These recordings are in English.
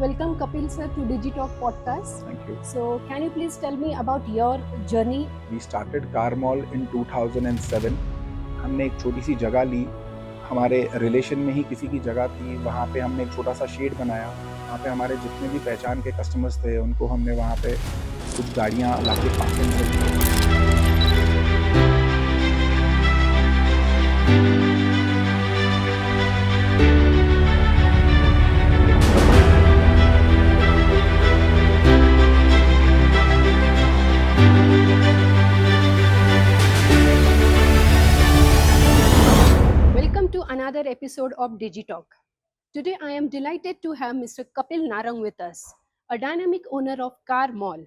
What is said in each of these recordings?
welcome Kapil sir to Digitalk podcast. Thank you. So, can you please tell me about your journey? We started car mall in 2007. हमने एक छोटी सी जगह ली, हमारे relation में ही किसी की जगह थी, वहाँ पे हमने एक छोटा सा शेड बनाया, वहाँ पे हमारे जितने भी पहचान के कस्टमर्स थे उनको हमने वहाँ पे कुछ गाड़ियाँ लाके पार्किंग कर Welcome to another episode of Digitalk. Today, I am delighted to have Mr. Kapil Narang with us, a dynamic owner of Car Mall.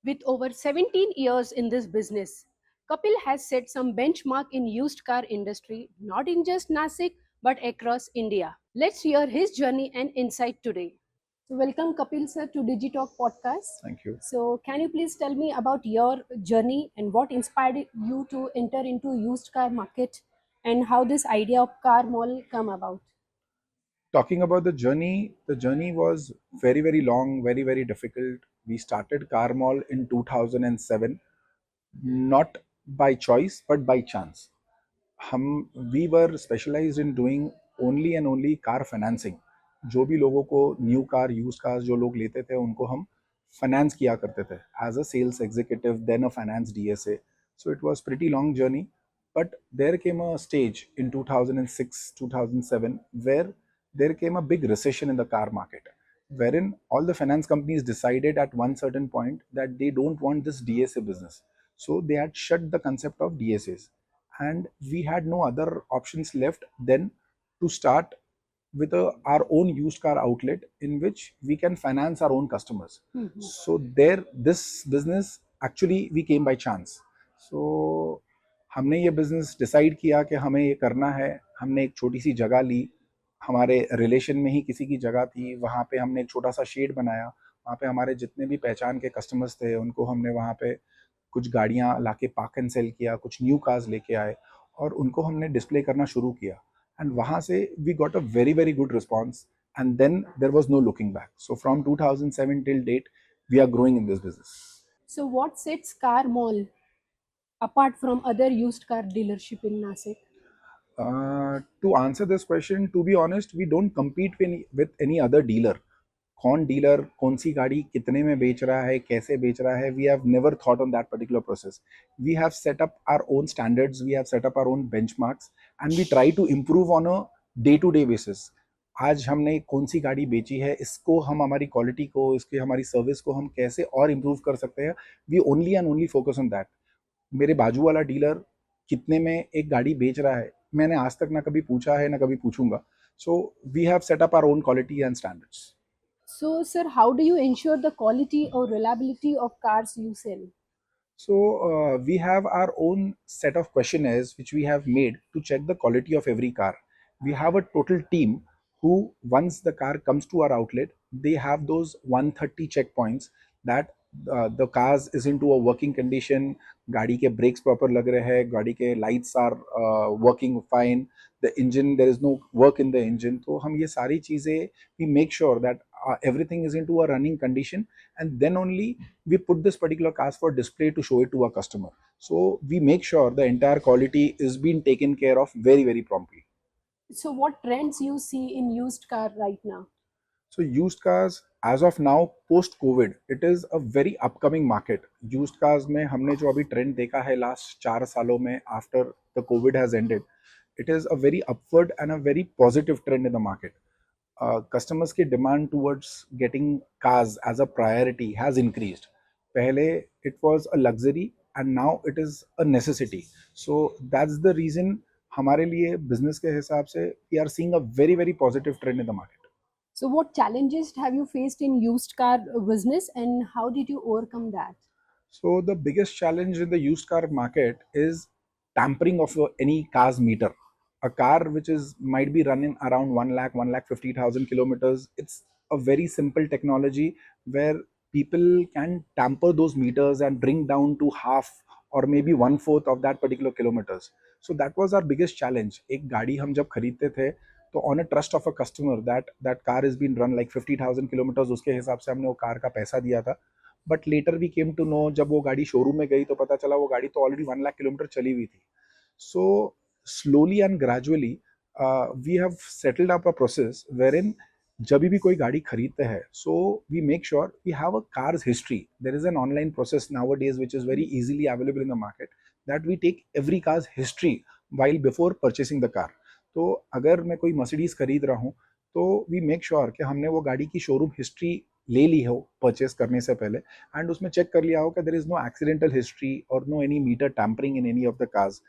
With over 17 years in this business, Kapil has set some benchmark in used car industry, not in just Nasik but across India. Let's hear his journey and insight today. So, welcome Kapil sir to Digitalk podcast. Thank you. So, can you please tell me about your journey and what inspired you to enter into used car market and how this idea of car mall come about? Talking about the journey was very, very long, very, very difficult. We started car mall in 2007, not by choice, but by chance. हम we were specialized in doing only and only car financing. जो भी लोगों को new car use car जो लोग लेते थे उनको हम फाइनेंस किया करते थे as a sales executive, then a finance DSA. So it was pretty long journey, but there came a stage in 2006 2007 where there came a big recession in the car market, wherein all the finance companies decided at one certain point that they don't want this DSA business. So they had shut the concept of DSAs, and we had no other options left than to start with our own used car outlet in which we can finance our own customers. So there, this business actually we came by chance. So हमने ये business decide किया कि हमें ये करना है. हमने एक छोटी सी जगह ली, हमारे रिलेशन में ही किसी की जगह थी, वहाँ पे हमने एक छोटा सा शेड बनाया, वहाँ पे हमारे जितने भी पहचान के कस्टमर्स थे उनको हमने वहाँ पे कुछ गाड़ियाँ लाके पार्क एंड सेल किया, कुछ न्यू कार्स लेके आए और उनको हमने डिस्प्ले करना शुरू किया. एंड वहाँ से we got a very very good response, and then there was no looking back. So from 2007 till date we are growing in this business. So, what sets car mall apart from other used car dealership in Nasik? To answer this question, to be honest, we don't compete with any other dealer. कौन dealer कौन सी गाड़ी कितने में बेच रहा है, कैसे बेच रहा है, we have never thought on that particular process. We have set up our own standards, we have set up our own benchmarks, and we try to improve on a day to day basis. आज हमने कौन सी गाड़ी बेची है, इसको हम हमारी quality को, इसके हमारी सर्विस को हम कैसे और इम्प्रूव कर सकते हैं, we only and only focus on that. मेरे बाजू वाला डीलर कितने में एक गाड़ी बेच रहा है, मैंने आज तक ना कभी पूछा है ना कभी पूछूंगा. So we have set up our own quality and standards. So, sir, how do you ensure the quality or reliability of cars you sell? So we have our own set of questionnaires which we have made to check the quality of every car. We have a total team who, once the car comes to our outlet, they have those 130 checkpoints that the cars is into a working condition, गाड़ी के brakes proper लग रहे हैं, गाड़ी के lights are working fine, the engine, there is no work in the engine. तो हम ये सारी चीज़ें we make sure that everything is into a running condition, and then only we put this particular cars for display to show it to our customer. So we make sure the entire quality is being taken care of very, very promptly. So, what trends you see in used car right now? So used cars, as of now, post COVID, it is a very upcoming market. Used cars में हमने जो अभी trend देखा है last 4 सालों में, after the COVID has ended, it is a very upward and a very positive trend in the market. Customers की demand towards getting cars as a priority has increased. पहले it was a luxury and now it is a necessity. So that's the reason हमारे लिए business के हिसाब से we are seeing a very very positive trend in the market. So, what challenges have you faced in used car business and how did you overcome that? So the biggest challenge in the used car market is tampering of any car's meter. A car which is might be running around 1 lakh 50,000 kilometers. It's a very simple technology where people can tamper those meters and bring down to half or maybe one fourth of that particular kilometers. So that was our biggest challenge. एक गाड़ी हम जब खरीदते थे तो on a trust of a customer that car is been run like 50,000 kilometres, उसके हिसाब से हमने वो कार का पैसा दिया था. But later we came to know, जब वो गाड़ी शोरूम में गई तो पता चला वो गाड़ी तो ऑलरेडी 1 लाख किलोमीटर चली हुई थी. So slowly and gradually we have settled up a process where in जब भी कोई गाड़ी खरीदते हैं, so we make sure we have a car's history. There is an online process nowadays which is very easily available in the market, that we take every car's history while before purchasing the car. तो अगर मैं कोई Mercedes खरीद रहा हूँ, तो we make sure कि हमने वो गाड़ी की शोरूम हिस्ट्री ले ली हो परचेस करने से पहले, एंड उसमें चेक कर लिया हो कि there is no accidental history और no any meter tampering in any of the cars.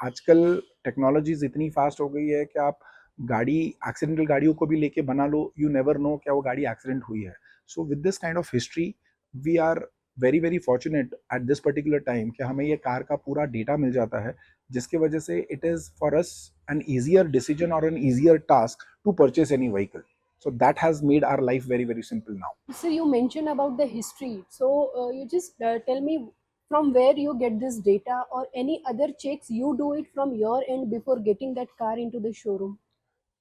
आजकल टेक्नोलॉजीज इतनी फास्ट हो गई है कि आप गाड़ी एक्सीडेंटल गाड़ियों को भी लेके बना लो, यू नेवर नो क्या वो गाड़ी एक्सीडेंट हुई है. So with this kind of history we are very very fortunate at this particular time कि हमें ये कार का पूरा डेटा मिल जाता है, जिसकी वजह से it is for us an easier decision or an easier task to purchase any vehicle. So that has made our life very very simple now. So you mentioned about the history. So you just tell me from where you get this data, or any other checks you do it from your end before getting that car into the showroom.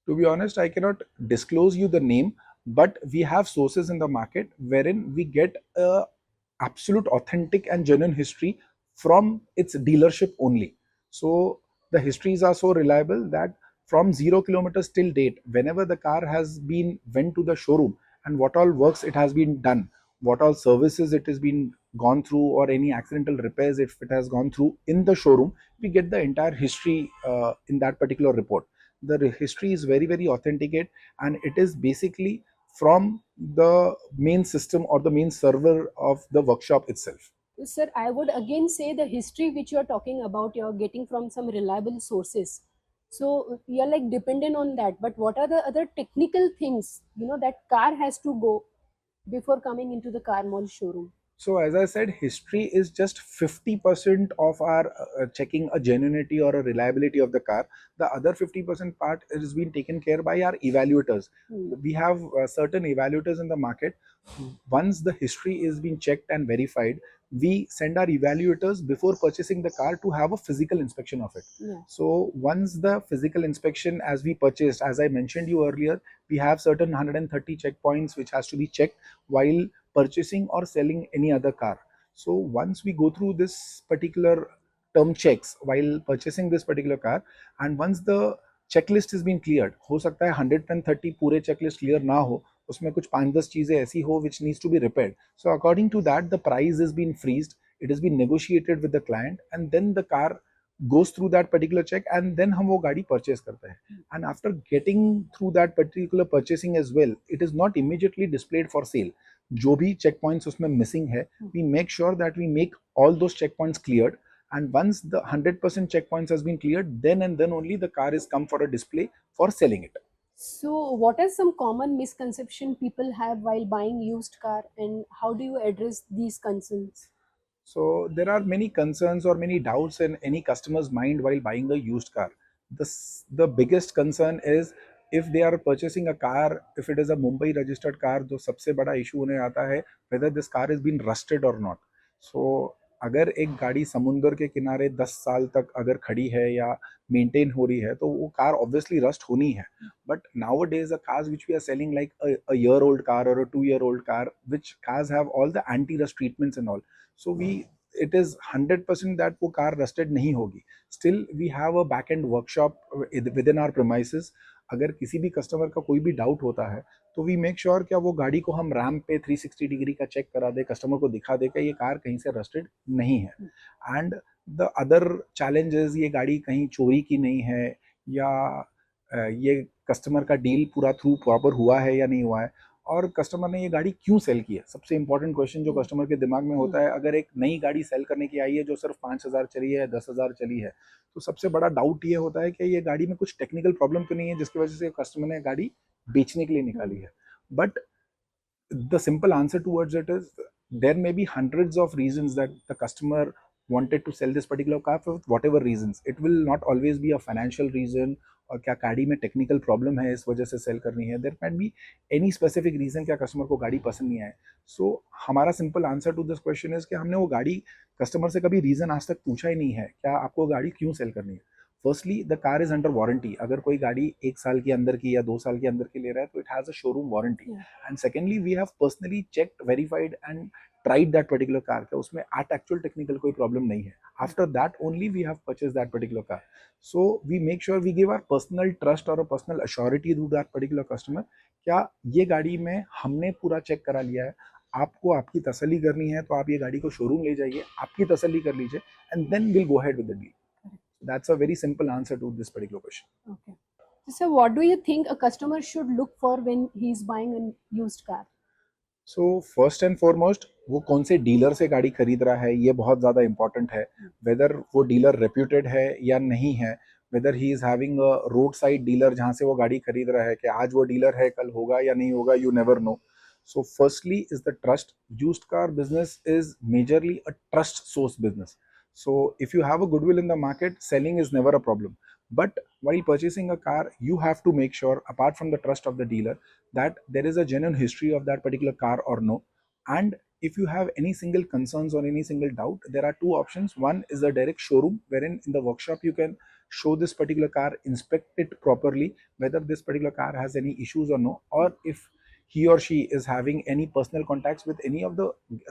To be honest, I cannot disclose you the name, but we have sources in the market wherein we get a absolute authentic and genuine history from its dealership only. So the histories are so reliable that from 0 kilometers till date, whenever the car has been went to the showroom and what all works it has been done, what all services it has been gone through, or any accidental repairs if it has gone through in the showroom, we get the entire history in that particular report. The history is very very authenticate, and it is basically from the main system or the main server of the workshop itself. Sir, I would again say the history which you are talking about, you are getting from some reliable sources. So you're like dependent on that. But what are the other technical things, that car has to go before coming into the car mall showroom? So as I said, history is just 50% of our checking a genuinity or a reliability of the car. The other 50% part is being taken care by our evaluators. We have certain evaluators in the market. Once the history is being checked and verified, we send our evaluators before purchasing the car to have a physical inspection of it. Yeah. So once the physical inspection, as we purchased, as I mentioned you earlier, we have certain 130 checkpoints which has to be checked while purchasing or selling any other car. So once we go through this particular term checks while purchasing this particular car, and once the checklist is being cleared, हो सकता है 130 पूरे checklist clear ना हो, उसमें कुछ 5-10 चीजें ऐसी हो which needs to be repaired. So according to that, the price is being freezed, it has been negotiated with the client, and then the car goes through that particular check, and then हम वो गाड़ी purchase करते हैं. And after getting through that particular purchasing as well, it is not immediately displayed for sale. जो भी check points उसमें missing है, we make sure that we make all those check points cleared, and once the 100% check points has been cleared, then and then only the car is come for a display for selling it. So what are some common misconception people have while buying used car, and how do you address these concerns? So there are many concerns or many doubts in any customer's mind while buying a used car. The biggest concern is if they are purchasing a car, if it is a Mumbai registered car, तो सबसे बड़ा issue उन्हें आता है whether this car has been rusted or not. So अगर एक गाड़ी समुंदर के किनारे 10 साल तक अगर खड़ी है या मेंटेन हो रही है, तो वो कार ऑब्वियसली रस्ट होनी है. But now days cars which we are selling like a year old car or a 2 year old car, which cars have all the anti rust treatments and all. So we it is 100% that वो car rusted नहीं होगी. Still we have a back end workshop within our premises. अगर किसी भी customer का कोई भी doubt होता है, तो वी मेक श्योर क्या वो गाड़ी को हम रैम्प पे 360 डिग्री का चेक करा दे, कस्टमर को दिखा दे कि ये कार कहीं से रस्टेड नहीं है. And the other challenge is ये गाड़ी कहीं चोरी की नहीं है, या ये कस्टमर का डील पूरा थ्रू प्रॉपर हुआ है या नहीं हुआ है, और कस्टमर ने ये गाड़ी क्यों सेल की है. सबसे इंपॉर्टेंट क्वेश्चन जो कस्टमर के दिमाग में होता है, अगर एक नई गाड़ी सेल करने की आई है जो सिर्फ 5,000 चली है, 10,000 चली है, तो सबसे बड़ा डाउट ये होता है कि ये गाड़ी में कुछ टेक्निकल प्रॉब्लम तो नहीं है जिसकी वजह से कस्टमर ने गाड़ी बेचने के लिए निकाली है. But the simple answer towards it is there may be hundreds of reasons that the customer wanted to sell this particular car for whatever reasons. It will not always be a financial reason, और क्या गाड़ी में technical problem है इस वजह से sale करनी है. There can be any specific reason क्या कस्टमर को गाड़ी पसंद नहीं आए. सो हमारा simple answer to this question is कि हमने वो गाड़ी कस्टमर से कभी रीजन आज तक पूछा ही नहीं है क्या आपको गाड़ी क्यों सेल करनी है. Firstly the car is under warranty. अगर कोई गाड़ी 1 साल के अंदर की या 2 साल के अंदर की ले रहा है तो it has a showroom warranty. And secondly we have personally checked, verified and tried that particular car क्या उसमें at actual technical कोई problem नहीं है. After that only we have purchased that particular car. So we make sure we give our personal trust or a personal assurity to that particular customer. क्या ये गाड़ी में हमने पूरा चेक करा लिया है, आपको आपकी तसल्ली करनी है तो आप ये गाड़ी को शोरूम ले जाइए, आपकी तसल्ली कर लीजिए and then we'll go ahead with the deal. That's a very simple answer to this particular question. Okay. So what do you think a customer should look for when he is buying a used car? So first and foremost वो कौन से dealer से गाड़ी खरीद रहा है ये बहुत ज़्यादा इंपॉर्टेंट है. वेदर वो डीलर रेप्यूटेड है या नहीं है, weather he is having a road side dealer जहाँ से वो गाड़ी खरीद रहा है, कि आज वो डीलर है कल होगा या नहीं होगा, you never know. So firstly is the trust. Used car business is majorly a trust source business. So if you have a goodwill in the market, selling is never a problem. But while purchasing a car, you have to make sure, apart from the trust of the dealer, that there is a genuine history of that particular car or no. And if you have any single concerns or any single doubt, there are two options. One is a direct showroom, wherein in the workshop you can show this particular car, inspect it properly, whether this particular car has any issues or no, or if he or she is having any personal contacts with any of the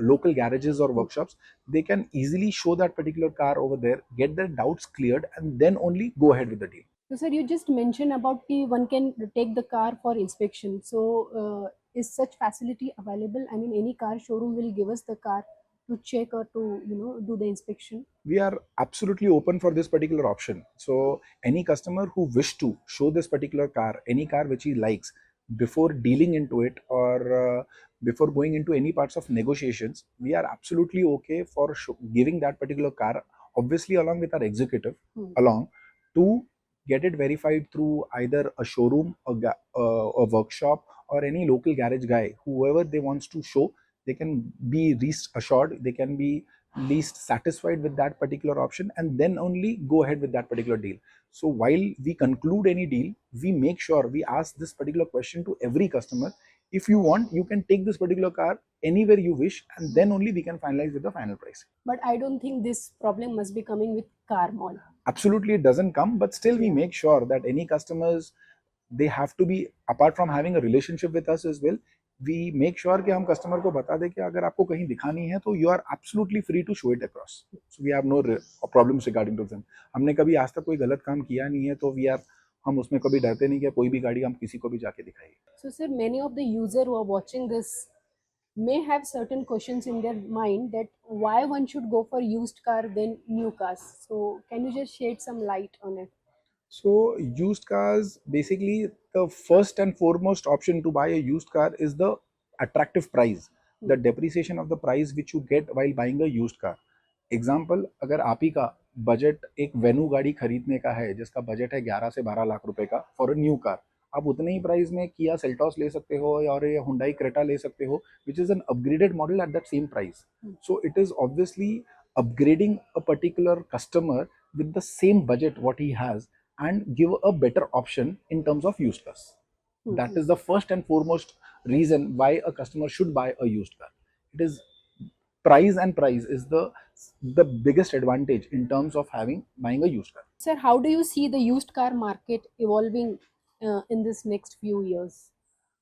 local garages or workshops, they can easily show that particular car over there, get their doubts cleared, and then only go ahead with the deal. So, sir, you just mentioned about the one can take the car for inspection. So, is such facility available? I mean, any car showroom will give us the car to check or to do the inspection. We are absolutely open for this particular option. So any customer who wish to show this particular car, any car which he likes, before dealing into it or before going into any parts of negotiations, we are absolutely okay for giving that particular car, obviously along with our executive, along to get it verified through either a showroom, a workshop, or any local garage guy, whoever they wants to show. They can be least assured, they can be least satisfied with that particular option, and then only go ahead with that particular deal. So while we conclude any deal, we make sure we ask this particular question to every customer: if you want, you can take this particular car anywhere you wish, and then only we can finalize with the final price. But I don't think this problem must be coming with car mall. Absolutely it doesn't come, but still we make sure that any customers, they have to be, apart from having a relationship with us as well, we make sure कि हम customer को बता दें कि अगर आपको कहीं दिखानी है तो you are absolutely free to show it across. So we have no problems regarding to them. हमने कभी आज तक कोई गलत काम किया नहीं है, तो वी आर, हम उसमें कभी डरते नहीं कि कोई भी गाड़ी हम किसी को भी जाके दिखाइए. So, sir, many of the users who are watching this may have certain questions in their mind that why one should go for used car than new cars. So, can you just shed some light on it? So used cars, basically the first and foremost option to buy a used car is the attractive price, the depreciation of the price which you get while buying a used car. Example, अगर आप ही का budget एक venue गाड़ी खरीदने का है जिसका budget है 11 से 12 लाख रुपए का फॉर अ न्यू कार, आप उतने ही प्राइस में किया सेल्टॉस ले सकते हो और ये हुंडई क्रेटा ले सकते हो, which is an upgraded model at that same price. So it is obviously upgrading a particular customer with the same budget what he has and give a better option in terms of used cars. That is the first and foremost reason why a customer should buy a used car. It is price, and price is the biggest advantage in terms of buying a used car. Sir, how do you see the used car market evolving in this next few years?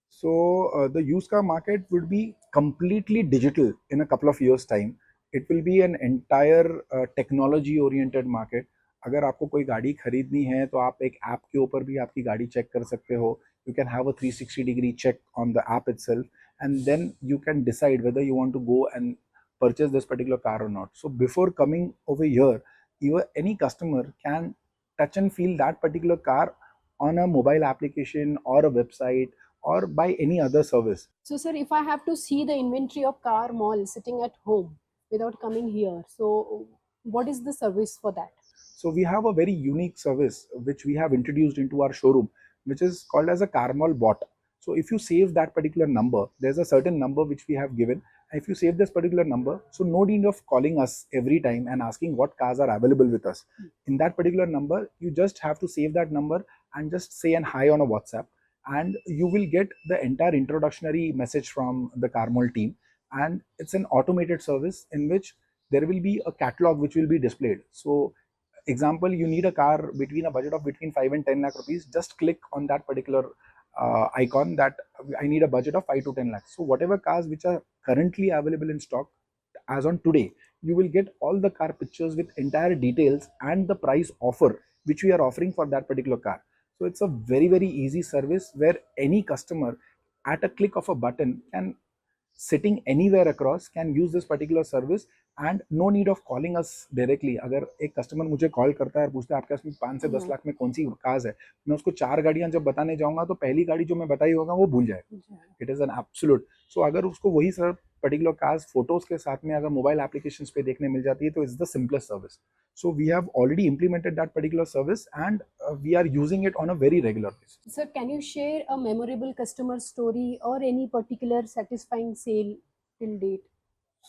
So the used car market would be completely digital in a couple of years time. It will be an entire technology oriented market. अगर आपको कोई गाड़ी खरीदनी है तो आप एक app के ऊपर भी आपकी गाड़ी चेक कर सकते हो. You can have a 360 degree check on the app itself, and then you can decide whether you want to go and purchase this particular car or not. So before coming over here, any customer can touch and feel that particular car on a mobile application or a website or by any other service. So, sir, if I have to see the inventory of car mall sitting at home without coming here, so what is the service for that? So we have a very unique service which we have introduced into our showroom, which is called as a car mall bot. So if you save that particular number, there's a certain number which we have given. If you save this particular number, so no need of calling us every time and asking what cars are available with us. In that particular number, you just have to save that number and just say an hi on a WhatsApp, and you will get the entire introductory message from the car mall team. And it's an automated service in which there will be a catalog which will be displayed. So example, you need a car between a budget of between 5 and 10 lakh rupees, just click on that particular icon that I need a budget of 5 to 10 lakhs. So whatever cars which are currently available in stock as on today, you will get all the car pictures with entire details and the price offer which we are offering for that particular car. So it's a very easy service where any customer at a click of a button can, sitting anywhere across, can use this particular service and no need of calling us directly. अगर एक customer मुझे call करता है और पूछता है आपके पास 5 से 10 लाख में कौन सी कार्स है, मैं उसको 4 गाड़ियां जब बताने जाऊंगा तो पहली गाड़ी जो मैं बताई होगा वो भूल जाएगा. It is an absolute. So अगर उसको वही सर पर्टिकुलर कार्स फोटोज के साथ में अगर मोबाइल एप्लीकेशंस पे देखने मिल जाती है तो it's the simplest service. So we have already implemented that particular service and we are using it on a very regular basis. Sir, can you share a memorable customer story or any particular satisfying sale till date?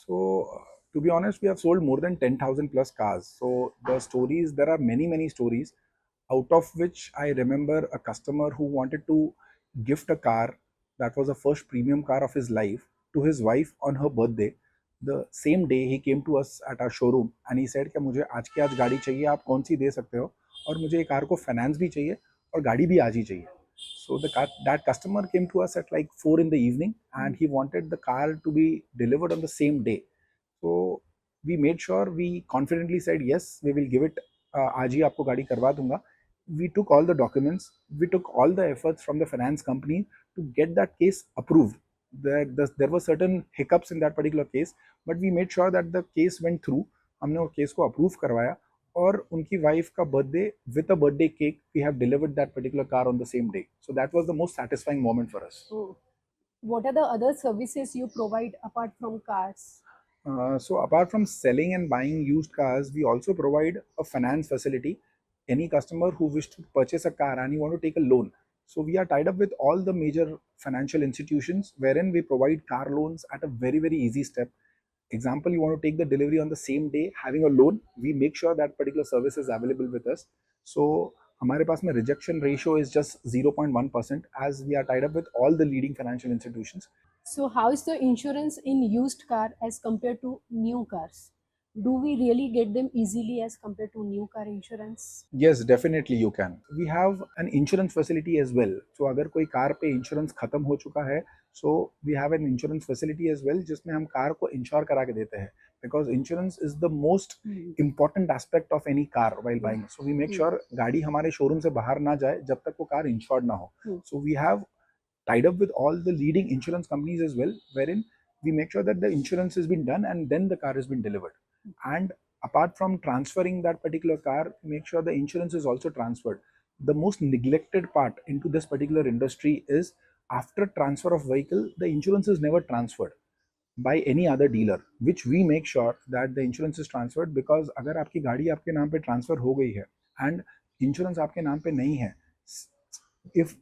So, to be honest, we have sold more than 10,000 plus cars. So, the stories, there are many stories, out of which I remember a customer who wanted to gift a car that was the first premium car of his life to his wife on her birthday. The same day he came to us at our showroom and he said कि मुझे आज की आज गाड़ी चाहिए, आप कौन सी दे सकते हो, और मुझे ये कार को फाइनेंस भी चाहिए और गाड़ी भी आज ही चाहिए. So that customer came to us at like 4 in the evening and he wanted the car to be delivered on the same day. So we made sure, we confidently said yes, we will give it, आज ही आपको गाड़ी करवा दूंगा. We took all the documents, we took all the efforts from the finance company to get that case approved. There were certain hiccups in that particular case, but we made sure that the case went through. हमने वो case को approve करवाया और उनकी wife का birthday with a birthday cake we have delivered that particular car on the same day. So that was the most satisfying moment for us. What are the other services you provide apart from cars? So apart from selling and buying used cars, we also provide a finance facility. Any customer who wish to purchase a car and you want to take a loan, so we are tied up with all the major financial institutions wherein we provide car loans at a very easy step. Example, you want to take the delivery on the same day having a loan, we make sure that particular service is available with us. So हमारे पास में rejection ratio is just 0.1% as we are tied up with all the leading financial institutions. So how is the insurance in used car as compared to new cars? Do we really get them easily as compared to new car insurance? Yes, definitely you can. We have an insurance facility as well. So अगर कोई car पे insurance खत्म हो चुका है, so we have an insurance facility as well जिसमें हम car को इंश्योर करा के देते हैं, because insurance is the most important aspect of any car while buying. So we make sure गाड़ी हमारे शोरूम से बाहर ना जाए जब तक वो कार इंश्योर्ड ना हो. So we have tied up with all the leading insurance companies as well, wherein we make sure that the insurance has been done and then the car has been delivered. And apart from transferring that particular car, make sure the insurance is also transferred. The most neglected part into this particular industry is after transfer of vehicle, the insurance is never transferred by any other dealer, which we make sure that the insurance is transferred. Because अगर आपकी गाड़ी आपके नाम पे transfer हो गई है and insurance आपके नाम पे नहीं है, if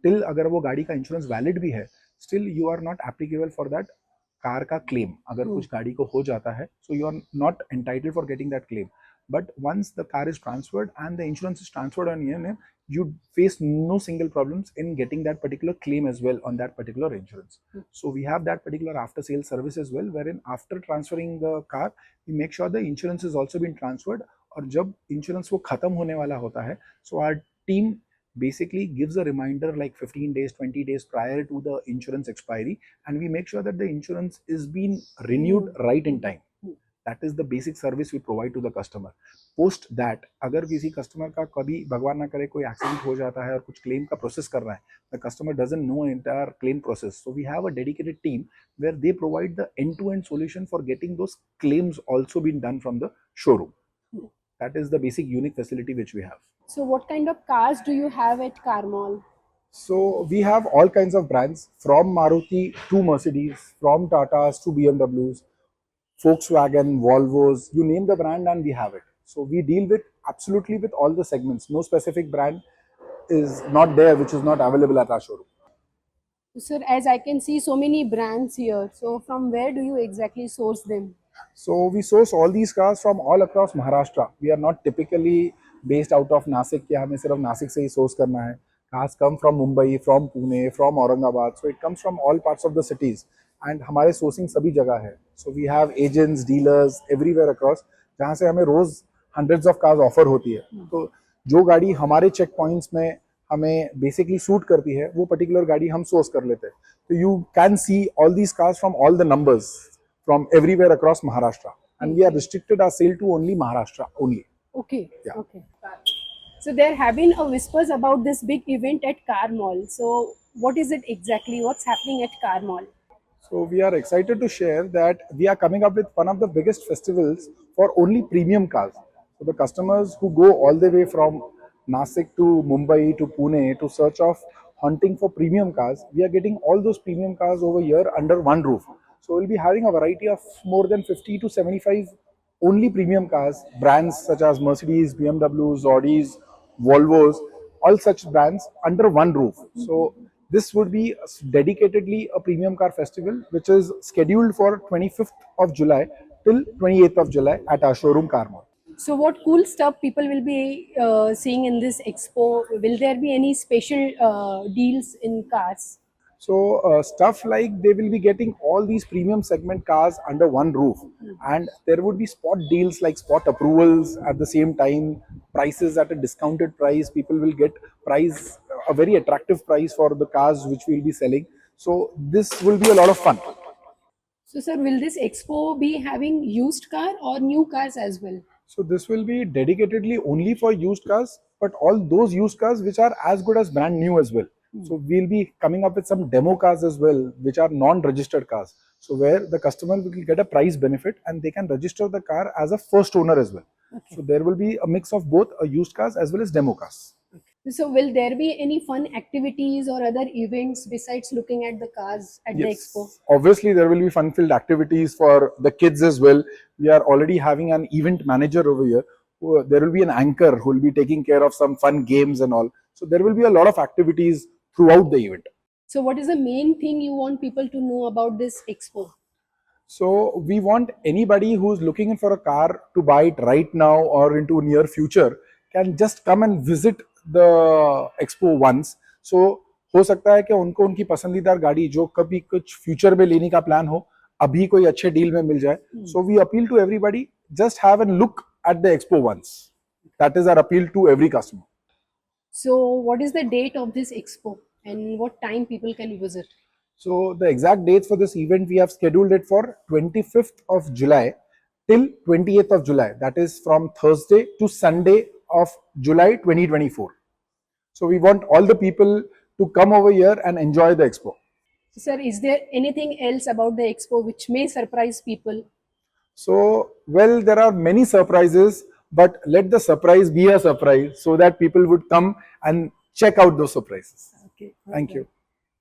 till अगर वो गाड़ी का इंश्योरेंस वैलिड भी है, still you are not applicable for that car का क्लेम. अगर कुछ गाड़ी को हो जाता है, so you are not entitled for getting that claim. But once the car is transferred and the insurance is transferred on your name, you face no single problems in getting that particular claim as well on that particular insurance. So we have that particular after sale service as well, wherein after transferring the car, we make sure the insurance is also been transferred. और जब insurance वो खत्म होने वाला होता है, so our team basically gives a reminder like 15 days 20 days prior to the insurance expiry, and we make sure that the insurance is being renewed right in time. That is the basic service we provide to the customer. Post that अगर किसी customer का कभी भगवान ना करे कोई accident हो जाता है और कुछ claim का process कर रहा है, the customer doesn't know entire claim process, so we have a dedicated team where they provide the end-to-end solution for getting those claims also being done from the showroom. That is the basic unique facility which we have. So what kind of cars do you have at Car Mall? So we have all kinds of brands, from Maruti to Mercedes, from Tatas to BMWs, Volkswagen, Volvos, you name the brand and we have it. So we deal with absolutely with all the segments. No specific brand is not there which is not available at our showroom. Sir, as I can see so many brands here, so from where do you exactly source them? So we source all these cars from all across Maharashtra. We are not typically based out of Nasik कि हमें सिर्फ नासिक से ही source करना है. Cars come from Mumbai, from Pune, from Aurangabad. So it comes from all parts of the cities. And हमारे sourcing सभी जगह है. So we have agents, dealers everywhere across. जहाँ से हमें रोज hundreds of cars ऑफर होती है, तो जो गाड़ी हमारे चेक पॉइंट्स में हमें बेसिकली सूट करती है वो पर्टिकुलर गाड़ी हम सोर्स कर लेते हैं. तो you can see all these cars from all the numbers from everywhere across Maharashtra, and we are restricted our sale to only Maharashtra only. Okay. Yeah. Okay. So there have been a whispers about this big event at Car Mall. So what is it exactly? What's happening at Car Mall? So we are excited to share that we are coming up with one of the biggest festivals for only premium cars. So the customers who go all the way from Nasik to Mumbai to Pune to search of hunting for premium cars, we are getting all those premium cars over here under one roof. So we'll be having a variety of more than 50 to 75 only premium cars, brands such as Mercedes, BMWs, Audis, Volvos, all such brands under one roof. So this would be dedicatedly a premium car festival, which is scheduled for 25th of July till 28th of July at our showroom Car Mall. So what cool stuff people will be seeing in this expo? Will there be any special deals in cars? So stuff like they will be getting all these premium segment cars under one roof, and there would be spot deals like spot approvals at the same time, prices at a discounted price. People will get price a very attractive price for the cars which we will be selling. So this will be a lot of fun. So sir, will this expo be having used car or new cars as well? So this will be dedicatedly only for used cars, but all those used cars which are as good as brand new as well. So we'll be coming up with some demo cars as well, which are non-registered cars. So where the customer will get a price benefit and they can register the car as a first owner as well. Okay. So there will be a mix of both used cars as well as demo cars. So will there be any fun activities or other events besides looking at the cars at the expo? Obviously, there will be fun-filled activities for the kids as well. We are already having an event manager over here. There will be an anchor who will be taking care of some fun games and all. So there will be a lot of activities throughout the event. So what is the main thing you want people to know about this expo? So we want anybody who's looking for a car to buy it right now or into near future can just come and visit the expo once. So हो सकता है कि उनको उनकी पसंदीदार गाड़ी जो कभी कुछ फ्यूचर में लेने का प्लान हो अभी कोई अच्छे डील में मिल जाए. So we appeal to everybody, just have a look at the expo once. That is our appeal to every customer. So what is the date of this expo and what time people can visit? So the exact dates for this event, we have scheduled it for 25th of July till 28th of July. That is from Thursday to Sunday of July 2024. So we want all the people to come over here and enjoy the expo. Sir, is there anything else about the expo which may surprise people? So, well, there are many surprises, but let the surprise be a surprise so that people would come and check out those surprises. Okay. Thank you.